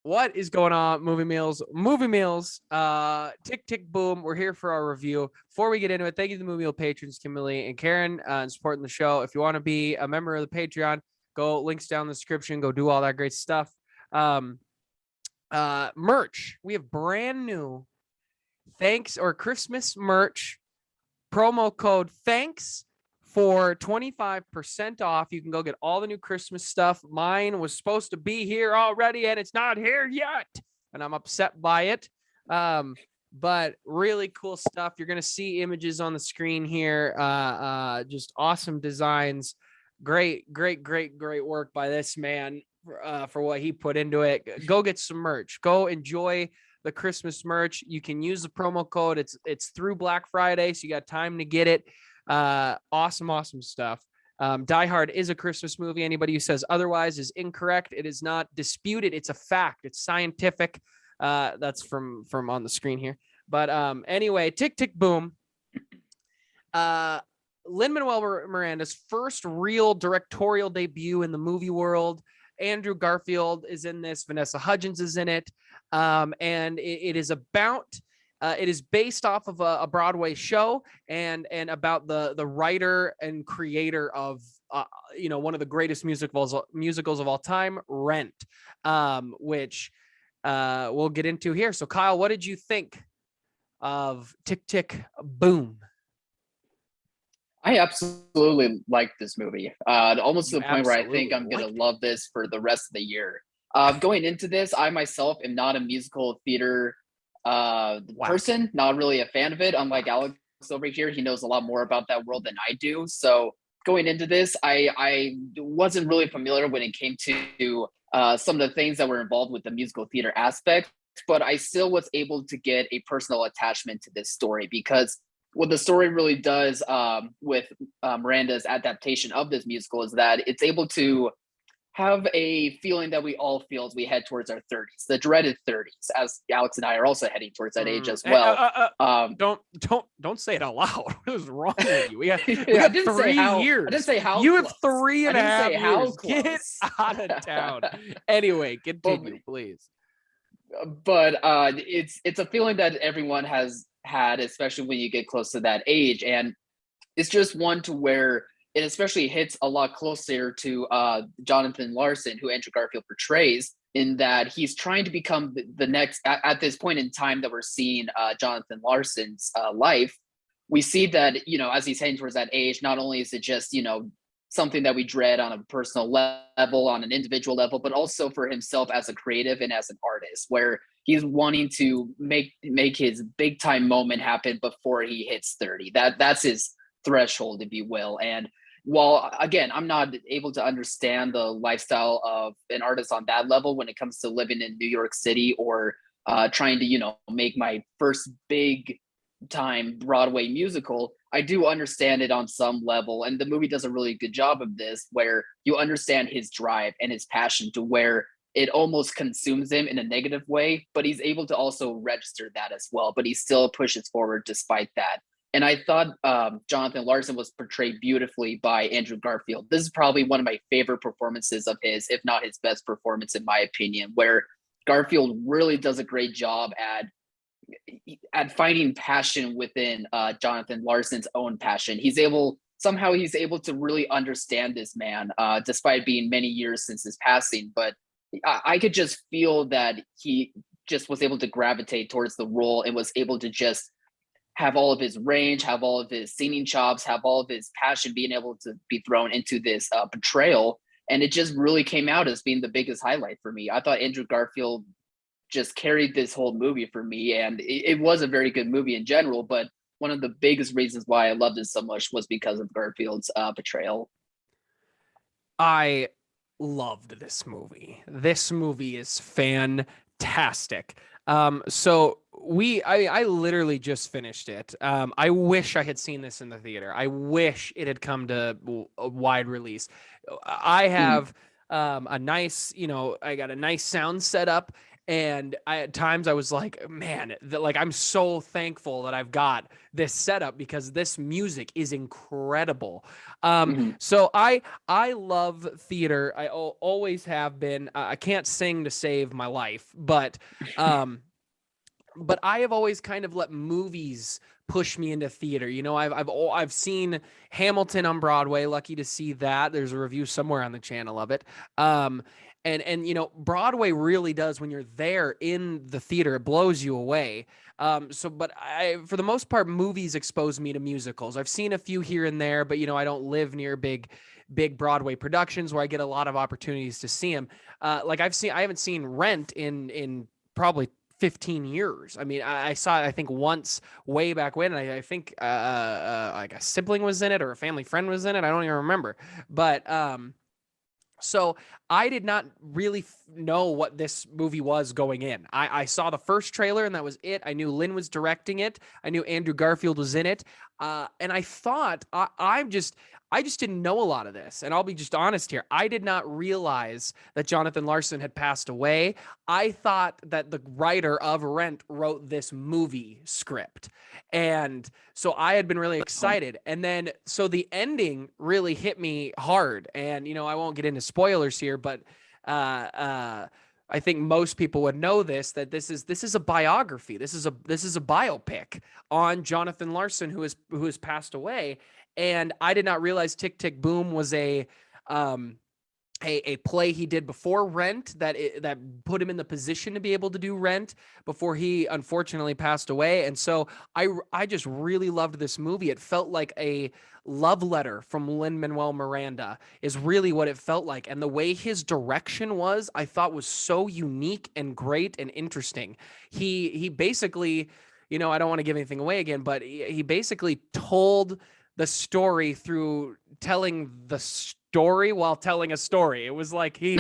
What is going on, movie meals? Tick tick boom. We're here for our review. Before we get into it, thank you to the movie meal patrons, Kimberly and Karen, and supporting the show. If you want to be a member of the Patreon, go links down in the description. Go do all that great stuff. Merch. We have brand new thanks or Christmas merch promo code thanks for 25% off. You can go get all the new Christmas stuff. Mine was supposed to be here already and it's not here yet, and I'm upset by it. But really cool stuff. You're gonna see images on the screen here. Just awesome designs. Great work by this man for what he put into it. Go get some merch. Go enjoy the Christmas merch. You can use the promo code. It's through Black Friday, so you got time to get it. Awesome stuff. Die Hard is a Christmas movie. Anybody who says otherwise is incorrect. It is not disputed. It's a fact. It's scientific. That's from on the screen here. But anyway, tick tick boom. Lin-Manuel Miranda's first real directorial debut in the movie world. Andrew Garfield is in this. Vanessa Hudgens is in it. And it is about, it is based off of a Broadway show and about the writer and creator of, one of the greatest musicals of all time, Rent, which we'll get into here. So Kyle, what did you think of Tick Tick Boom? I absolutely like this movie, almost to the point where I think I'm going to love this for the rest of the year. Going into this, I myself am not a musical theater person, not really a fan of it. Unlike Alex over here, he knows a lot more about that world than I do. So going into this, I wasn't really familiar when it came to some of the things that were involved with the musical theater aspect, but I still was able to get a personal attachment to this story because what the story really does with Miranda's adaptation of this musical is that it's able to have a feeling that we all feel as we head towards our 30s, the dreaded 30s, as Alex and I are also heading towards that age as well. Don't say it out loud. What is wrong with you? We got 3 years. I didn't say how. You have 3.5 years. Close. Get out of town. Anyway, continue, please. But it's a feeling that everyone has had, especially when you get close to that age, and it's just one to where it especially hits a lot closer to Jonathan Larson, who Andrew Garfield portrays, in that he's trying to become the next, at this point in time that we're seeing Jonathan Larson's life, we see that, as he's heading towards that age, not only is it just, something that we dread on a personal level, on an individual level, but also for himself as a creative and as an artist, where he's wanting to make his big time moment happen before he hits 30. That's his threshold, if you will. And while, again, I'm not able to understand the lifestyle of an artist on that level when it comes to living in New York City or trying to, make my first big time Broadway musical, I do understand it on some level. And the movie does a really good job of this, where you understand his drive and his passion to where it almost consumes him in a negative way, but he's able to also register that as well. But he still pushes forward despite that. And I thought Jonathan Larson was portrayed beautifully by Andrew Garfield. This is probably one of my favorite performances of his, if not his best performance, in my opinion, where Garfield really does a great job at finding passion within Jonathan Larson's own passion. He's able to really understand this man, despite being many years since his passing. But I could just feel that he just was able to gravitate towards the role and was able to just have all of his range, have all of his singing chops, have all of his passion being able to be thrown into this portrayal. And it just really came out as being the biggest highlight for me. I thought Andrew Garfield just carried this whole movie for me. And it was a very good movie in general, but one of the biggest reasons why I loved it so much was because of Garfield's portrayal. I loved this movie. This movie is fantastic. So I literally just finished it. I wish I had seen this in the theater. I wish it had come to a wide release. I have a nice, I got a nice sound set up, And at times I was like, man, like I'm so thankful that I've got this setup because this music is incredible. Mhm. So I love theater. I always have been. I can't sing to save my life, um, but I have always kind of let movies push me into theater. You know, I've seen Hamilton on Broadway. Lucky to see that. There's a review somewhere on the channel of it. Um, and you know, Broadway really does, when you're there in the theater, it blows you away. But for the most part, movies expose me to musicals. I've seen a few here and there, but you know, I don't live near big Broadway productions where I get a lot of opportunities to see them. Like I haven't seen Rent in probably 15 years. I mean, I saw it, I think, once way back when. And I think like a sibling was in it or a family friend was in it. I don't even remember. But so I did not really know what this movie was going in. I saw the first trailer and that was it. I knew Lynn was directing it. I knew Andrew Garfield was in it. And I thought I just didn't know a lot of this. And I'll be just honest here. I did not realize that Jonathan Larson had passed away. I thought that the writer of Rent wrote this movie script. And so I had been really excited. And then, so the ending really hit me hard. And, you know, I won't get into spoilers here, but I think most people would know this, that this is a biography. This is a biopic on Jonathan Larson, who has passed away. And I did not realize Tick Tick Boom was um, a play he did before Rent that put him in the position to be able to do Rent before he unfortunately passed away. And so I just really loved this movie. It felt like a love letter from Lin-Manuel Miranda is really what it felt like. And the way his direction was, I thought was so unique and great and interesting. He basically, you know, I don't want to give anything away again, but he basically told the story through telling the story while telling a story. It was like he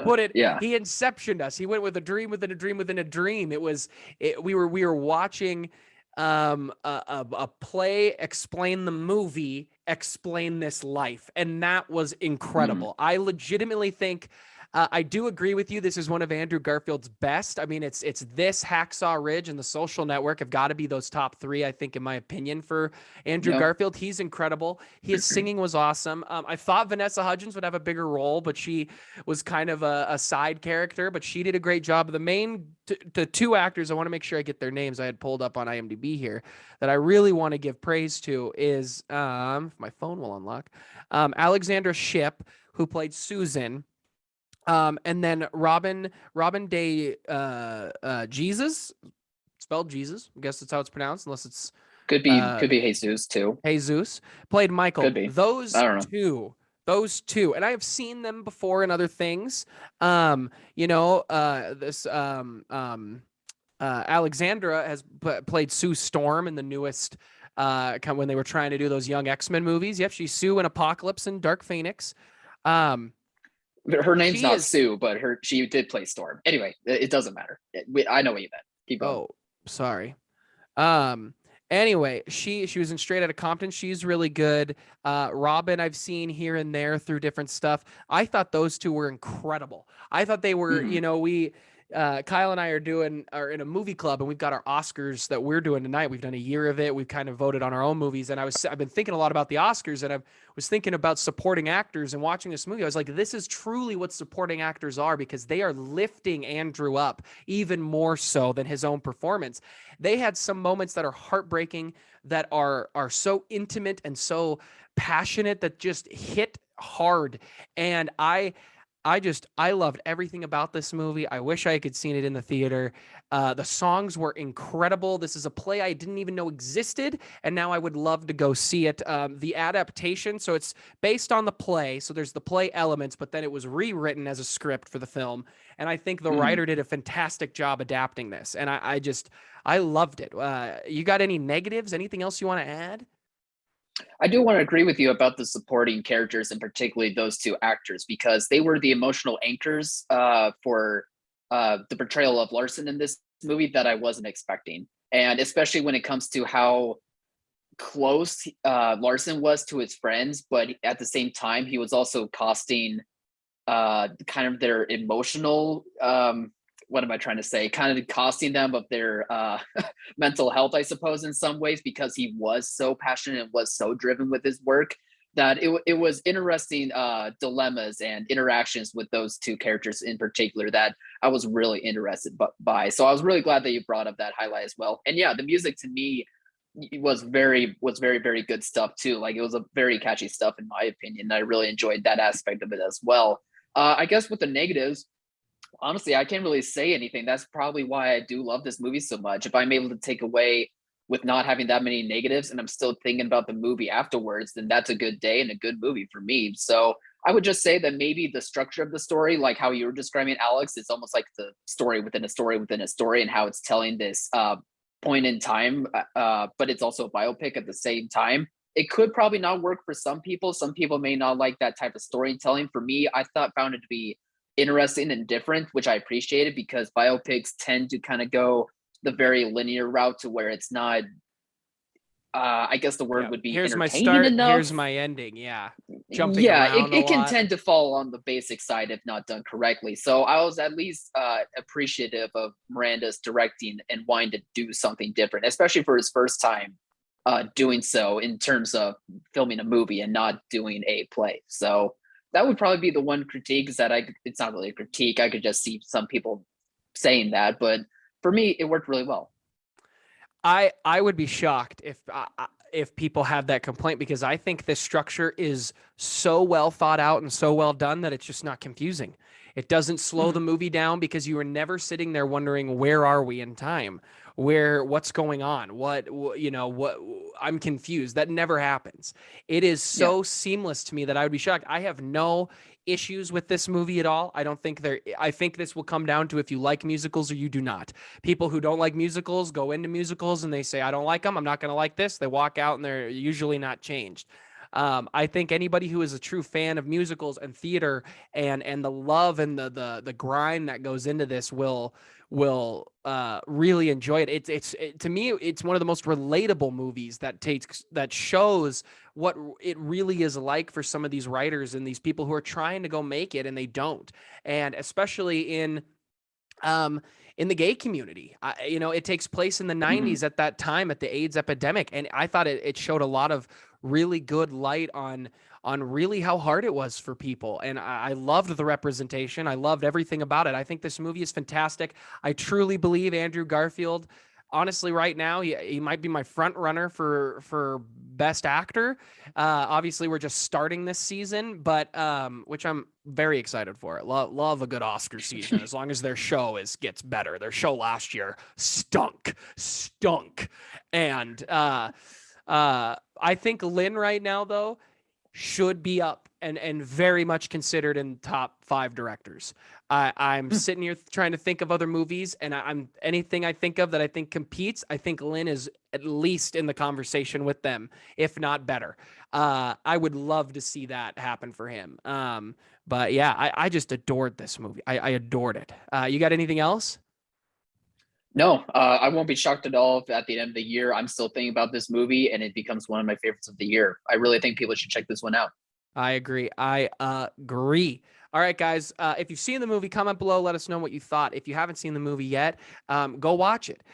put it, Yeah. he inceptioned us. He went with a dream within a dream within a dream. We were watching a play explain the movie, explain this life, and that was Mhm. incredible. I legitimately think I do agree with you. This is one of Andrew Garfield's best. I mean, it's this, Hacksaw Ridge, and The Social Network have got to be those top three, I think, in my opinion, for Andrew Yep. Garfield. He's incredible. His singing was awesome. I thought Vanessa Hudgens would have a bigger role, but she was kind of a side character, but she did a great job. The two actors, I want to make sure I get their names. I had pulled up on IMDb here that I really want to give praise to is, if my phone will unlock, Alexandra Shipp, who played Susan. And then Robin Day Jesus, spelled Jesus. I guess that's how it's pronounced, unless it's Could be Jesus too. Jesus, played Michael. Could be. I don't know. Those two, and I have seen them before in other things. You know, Alexandra has played Sue Storm in the newest, when they were trying to do those young X-Men movies. Yep, she's Sue in Apocalypse and Dark Phoenix. Her name's She not is. Sue, but she did play Storm. Anyway, it doesn't matter. I know what you meant. Keep going. Oh, sorry. Um, anyway, she was in Straight Outta Compton. She's really good. Robin, I've seen here and there through different stuff. I thought those two were incredible. I thought they were, Mhm. you know, Kyle and I are in a movie club, and we've got our Oscars that we're doing tonight. We've done a year of it. We've kind of voted on our own movies, and I've been thinking a lot about the Oscars, and I was thinking about supporting actors and watching this movie. I was like, this is truly what supporting actors are, because they are lifting Andrew up even more so than his own performance. They had some moments that are heartbreaking, that are so intimate and so passionate, that just hit hard. And I loved everything about this movie. I wish I could seen it in the theater. The songs were incredible. This is a play I didn't even know existed, and now I would love to go see it. The adaptation, so it's based on the play, so there's the play elements, but then it was rewritten as a script for the film. And I think the Mhm. writer did a fantastic job adapting this, and I loved it. You got any negatives? Anything else you want to add? I do want to agree with you about the supporting characters, and particularly those two actors, because they were the emotional anchors for the portrayal of Larson in this movie that I wasn't expecting. And especially when it comes to how close Larson was to his friends, but at the same time, he was also costing kind of their emotional what am I trying to say? Kind of costing them of their mental health, I suppose, in some ways, because he was so passionate and was so driven with his work that it was interesting dilemmas and interactions with those two characters in particular that I was really interested by. So I was really glad that you brought up that highlight as well. And yeah, the music to me was very good stuff too. Like it was a very catchy stuff in my opinion. I really enjoyed that aspect of it as well. I guess with the negatives, honestly, I can't really say anything. That's probably why I do love this movie so much. If I'm able to take away with not having that many negatives and I'm still thinking about the movie afterwards, then that's a good day and a good movie for me. So I would just say that maybe the structure of the story, like how you were describing Alex, it's almost like the story within a story within a story, and how it's telling this point in time, but it's also a biopic at the same time. It could probably not work for some people. Some people may not like that type of storytelling. For me, I found it to be interesting and different, which I appreciated, because biopics tend to kind of go the very linear route to where it's not I guess the word would be here's my entertaining start, enough. here's my ending. Yeah. Jumping Yeah, around it a can lot. tend to fall on the basic side if not done correctly. So I was at least appreciative of Miranda's directing and wanting to do something different, especially for his first time doing so in terms of filming a movie and not doing a play. So that would probably be the one critique, is that it's not really a critique. I could just see some people saying that, but for me, it worked really well. I would be shocked if people have that complaint, because I think this structure is so well thought out and so well done that it's just not confusing. It doesn't slow the movie down, because you are never sitting there wondering, where are we in time? What's going on? What I'm confused. That never happens. It is so seamless to me that I would be shocked. I have no issues with this movie at all. I think this will come down to if you like musicals or you do not. People who don't like musicals go into musicals and they say, I don't like them, I'm not going to like this. They walk out and they're usually not changed. I think anybody who is a true fan of musicals and theater and the love and the grind that goes into this will really enjoy it. To me, it's one of the most relatable movies that shows what it really is like for some of these writers and these people who are trying to go make it and they don't. And especially in the gay community, it takes place in the 90s at that time, at the AIDS epidemic. And I thought it showed a lot of really good light on really how hard it was for people. And I loved the representation. I loved everything about it. I think this movie is fantastic. I truly believe Andrew Garfield, honestly, right now, he might be my front runner for best actor. Obviously, we're just starting this season, but which I'm very excited for. Love a good Oscar season, as long as their show gets better. Their show last year stunk, and I think Lynn right now, though, should be up and very much considered in top 5 directors. I'm sitting here trying to think of other movies, and I'm anything I think of that I think competes, I think Lynn is at least in the conversation with them, if not better. I would love to see that happen for him. But yeah, I just adored this movie. I adored it. You got anything else? No, I won't be shocked at all if at the end of the year I'm still thinking about this movie and it becomes one of my favorites of the year. I really think people should check this one out. I agree. All right, guys. If you've seen the movie, comment below. Let us know what you thought. If you haven't seen the movie yet, go watch it.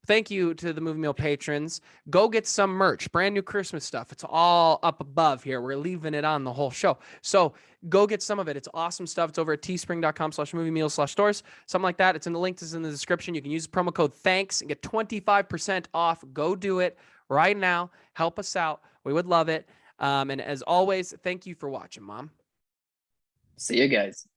Thank you to the Movie Meal patrons. Go get some merch, brand new Christmas stuff. It's all up above here. We're leaving it on the whole show. So go get some of it. It's awesome stuff. It's over at teespring.com/moviemeals/stores, something like that. It's in the link is in the description. You can use the promo code THANKS and get 25% off. Go do it right now. Help us out. We would love it. And as always, thank you for watching, Mom. See you guys.